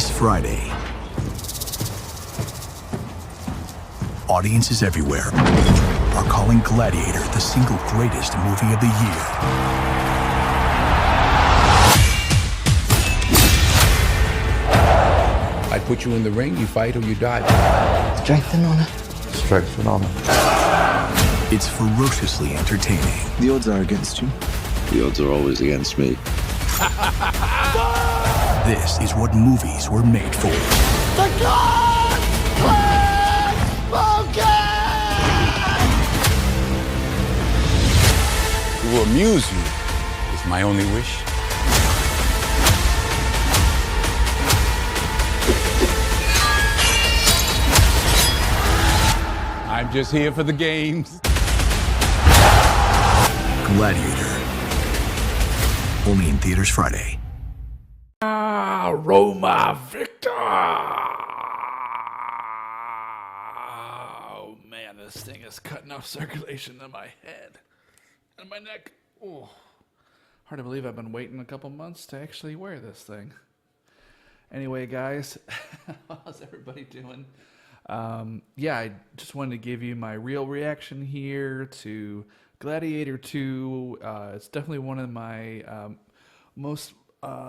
This Friday, audiences everywhere are calling Gladiator the single greatest movie of the year. I put you in the ring, you fight or you die. Strength and honor. Strength and honor. It's ferociously entertaining. The odds are against you. The odds are always against me. This is what movies were made for. The God has spoken! To amuse you is my only wish. I'm just here for the games. Gladiator. Only in theaters Friday. Roma Victor! Oh man, this thing is cutting off circulation in my head and my neck. Oh, hard to believe I've been waiting a couple months to actually wear this thing. Anyway, guys, how's everybody doing? I just wanted to give you my real reaction here to Gladiator II. It's definitely one of my most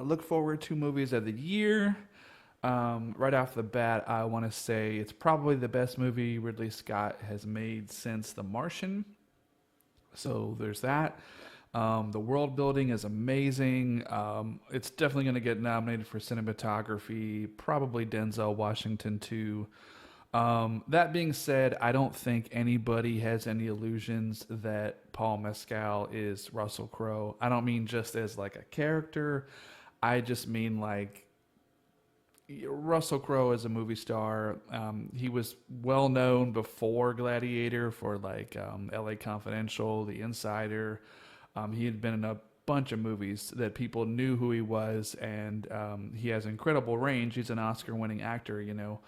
look forward to movies of the year. Right off the bat, I want to say it's probably the best movie Ridley Scott has made since The Martian. So there's that. The world building is amazing. It's definitely going to get nominated for cinematography, probably Denzel Washington too. That being said, I don't think anybody has any illusions that Paul Mescal is Russell Crowe. I don't mean just as like a character. I just mean like Russell Crowe as a movie star. He was well known before Gladiator for like LA Confidential, The Insider. He had been in a bunch of movies that people knew who he was, and he has incredible range. He's an Oscar-winning actor, you know.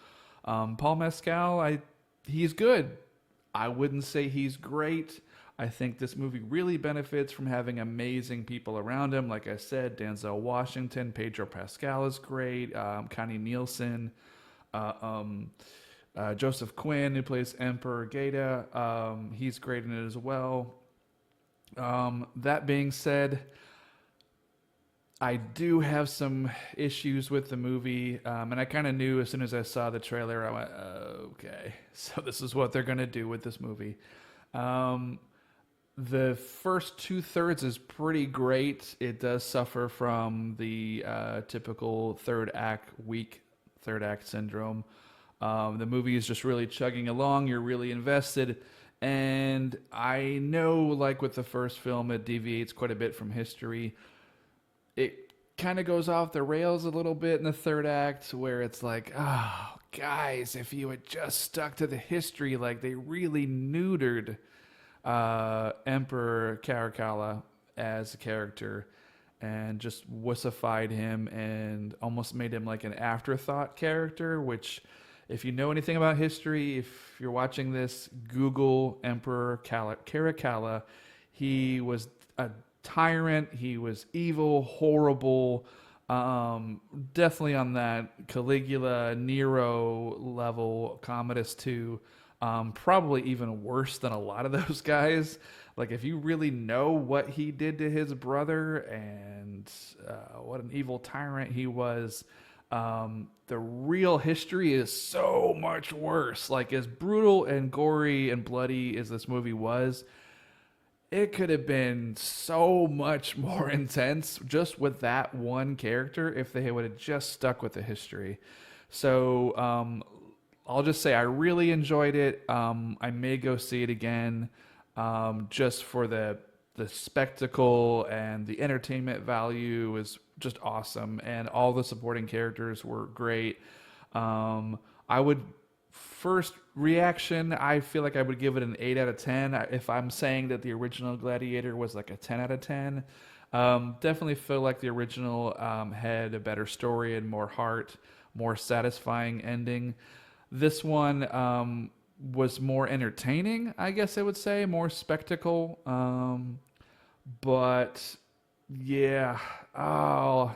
Paul Mescal, he's good. I wouldn't say he's great. I think this movie really benefits from having amazing people around him. Like I said, Denzel Washington, Pedro Pascal is great. Connie Nielsen, Joseph Quinn, who plays Emperor Gaeta, he's great in it as well. That being said, I do have some issues with the movie, and I kind of knew as soon as I saw the trailer, I went, okay, so this is what they're going to do with this movie. The first 2/3 is pretty great. It does suffer from the typical third act syndrome. The movie is just really chugging along. You're really invested. And I know, like with the first film, it deviates quite a bit from history. It kind of goes off the rails a little bit in the third act, where it's like, oh, guys, if you had just stuck to the history, like they really neutered Emperor Caracalla as a character and just wussified him and almost made him like an afterthought character, which, if you know anything about history, if you're watching this, Google Emperor Caracalla. He was a tyrant. He was evil, horrible, definitely on that Caligula, Nero level, Commodus too. Probably even worse than a lot of those guys. Like, if you really know what he did to his brother and what an evil tyrant he was, the real history is so much worse. Like, as brutal and gory and bloody as this movie was, it could have been so much more intense just with that one character if they would have just stuck with the history. So I'll just say I really enjoyed it. I may go see it again just for the spectacle, and the entertainment value is just awesome, and all the supporting characters were great. I would... First reaction, I feel like I would give it an 8 out of 10. If I'm saying that the original Gladiator was like a 10 out of 10, definitely feel like the original had a better story and more heart, more satisfying ending. This one was more entertaining, I guess I would say, more spectacle. But Yeah. Oh,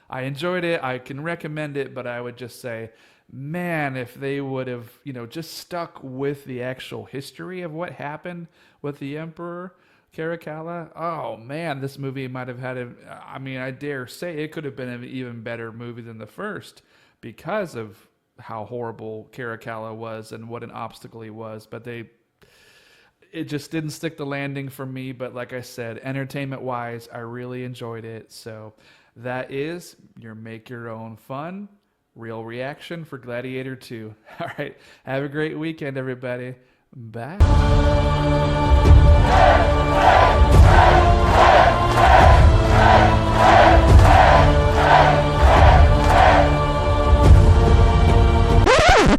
I enjoyed it. I can recommend it, but I would just say, man, if they would have, just stuck with the actual history of what happened with the Emperor Caracalla. Oh man, this movie might have had I dare say it could have been an even better movie than the first because of how horrible Caracalla was and what an obstacle he was. But it just didn't stick the landing for me. But like I said, entertainment wise, I really enjoyed it. So that is your make your own fun real reaction for Gladiator 2. All right. Have a great weekend, everybody. Bye.